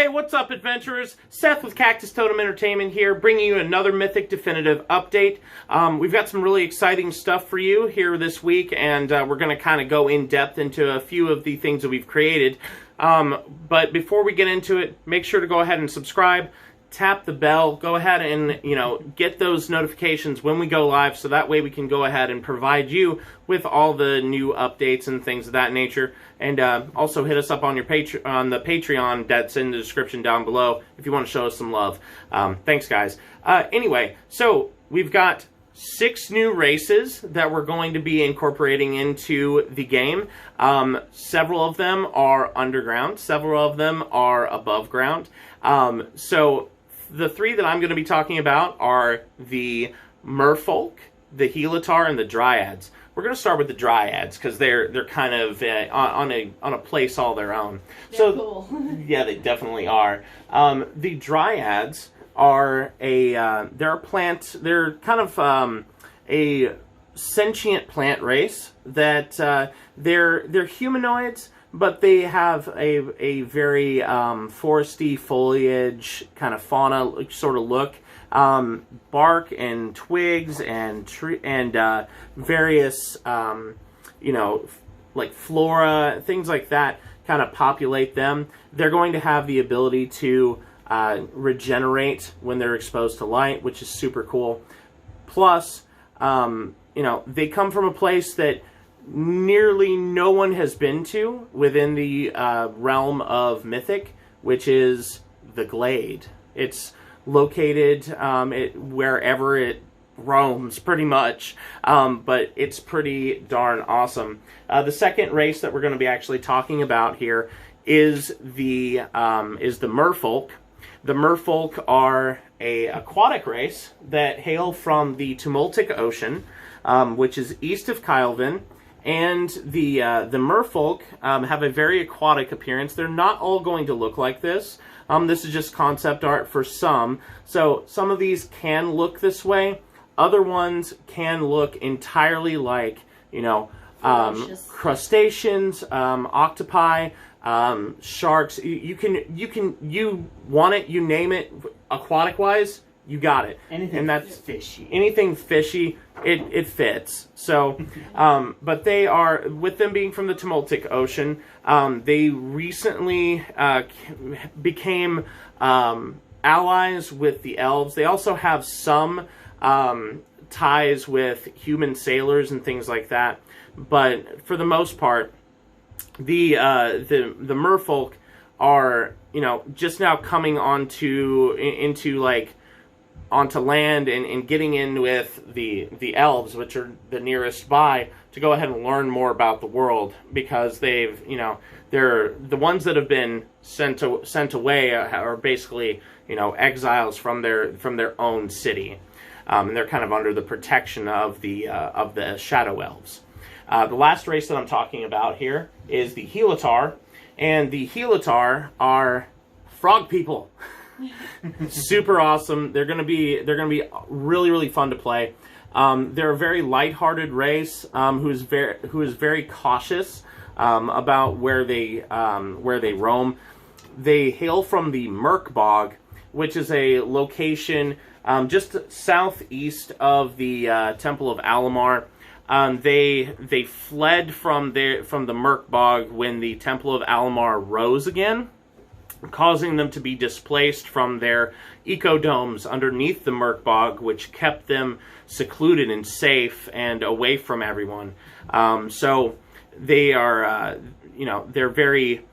Hey, what's up, adventurers? Seth with Cactus Totem Entertainment here, bringing you another Mythic Definitive update. We've got some really exciting stuff for you here this week, and we're going to kind of go in depth into a few of the things that we've created. But before we get into it, make sure to go ahead and subscribe, tap the bell, go ahead and, get those notifications when we go live, so that way we can go ahead and provide you with all the new updates and things of that nature. And also hit us up on your on the Patreon that's in the description down below if you want to show us some love. Thanks, guys. Anyway, so we've got 6 new races that we're going to be incorporating into the game. Several of them are underground, several of them are above ground. So the 3 that I'm going to be talking about are the Merfolk, the Gilatar, and the Dryads. We're going to start with the Dryads because they're kind of on a place all their own. They're cool. Yeah, they definitely are. The Dryads are they're a plant. They're kind of a sentient plant race that they're humanoids, but they have a very foresty foliage kind of fauna sort of look. Bark and twigs and various like flora, things like that kind of populate them. They're going to have the ability to regenerate when they're exposed to light, which is super cool. Plus, they come from a place that nearly no one has been to within the realm of Mythic, which is the Glade. It's located wherever it roams, pretty much, but it's pretty darn awesome. The second race that we're going to be actually talking about here is the Merfolk. The Merfolk are a aquatic race that hail from the Tumultic Ocean, which is east of Kylvin. And the Merfolk have a very aquatic appearance. They're not all going to look like this. This is just concept art for some. So some of these can look this way. Other ones can look entirely like, crustaceans, octopi, sharks. You want it, you name it, aquatic-wise, you got it. Anything fishy. Anything fishy, it fits. So, but they are, with them being from the Tumultic Ocean, they recently became allies with the elves. They also have some ties with human sailors and things like that. But for the most part, the Merfolk are, just now coming onto land and getting in with the elves, which are the nearest by, to go ahead and learn more about the world, because they're the ones that have been sent away are basically exiles from their own city, and they're kind of under the protection of the shadow elves. The last race that I'm talking about here is the Gilatar, and the Gilatar are frog people. Super awesome. They're gonna be really, really fun to play. They're a very lighthearted race who is very cautious about where they roam. They hail from the Merk Bog, which is a location just southeast of the Temple of Alamar. They fled from the Merk Bog when the Temple of Alamar rose again, causing them to be displaced from their ecodomes underneath the Merk Bog, which kept them secluded and safe and away from everyone. So they are, they're very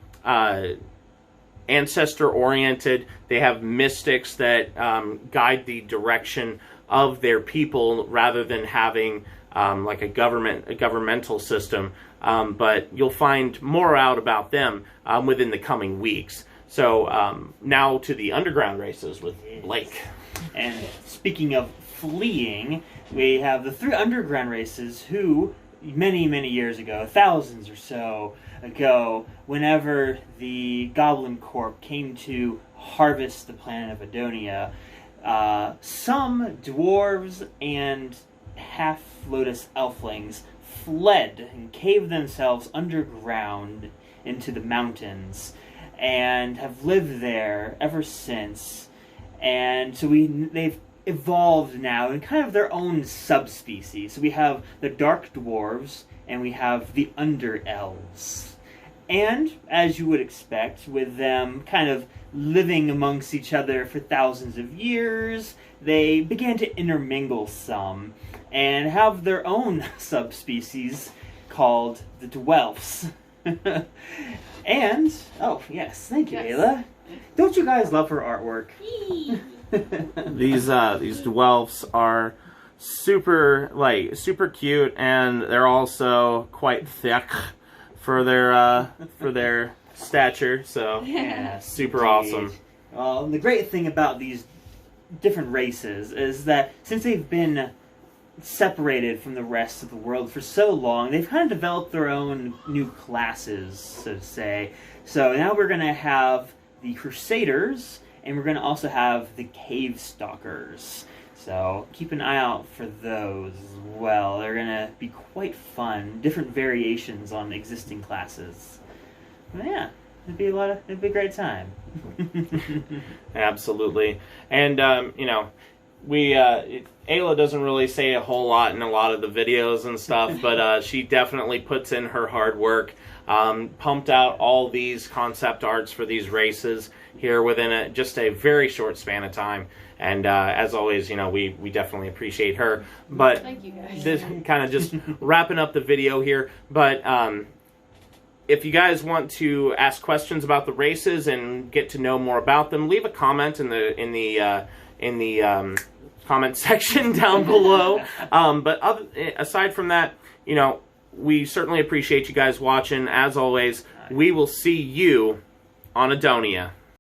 ancestor-oriented. They have mystics that guide the direction of their people rather than having like a governmental system. But you'll find more out about them within the coming weeks. So now to the underground races with Blake. And speaking of fleeing, we have the 3 underground races who, many, many years ago, thousands or so ago, whenever the Goblin Corp came to harvest the planet of Adonia, some dwarves and half-lotus elflings fled and caved themselves underground into the mountains. and have lived there ever since. And so they've evolved now in kind of their own subspecies. So we have the dark dwarves and we have the under elves. And as you would expect, with them kind of living amongst each other for thousands of years, they began to intermingle some and have their own subspecies called the dwelfs. And, oh yes, thank you, Ayla. Don't you guys love her artwork? These dwelfs are super cute, and they're also quite thick for their stature. So Yeah, super awesome. Well, the great thing about these different races is that since they've been separated from the rest of the world for so long, they've kind of developed their own new classes, so to say. So now we're going to have the Crusaders, and we're going to also have the Cave Stalkers. So keep an eye out for those as well. They're going to be quite fun, different variations on existing classes. But yeah, it'd be a great time. Absolutely. And Ayla doesn't really say a whole lot in a lot of the videos and stuff, but she definitely puts in her hard work. Pumped out all these concept arts for these races here within just a very short span of time. And as always, we definitely appreciate her. But thank you guys. This kind of just wrapping up the video here. But if you guys want to ask questions about the races and get to know more about them, leave a comment in the comment section down below. But aside from that, we certainly appreciate you guys watching. As always, we will see you on Adonia.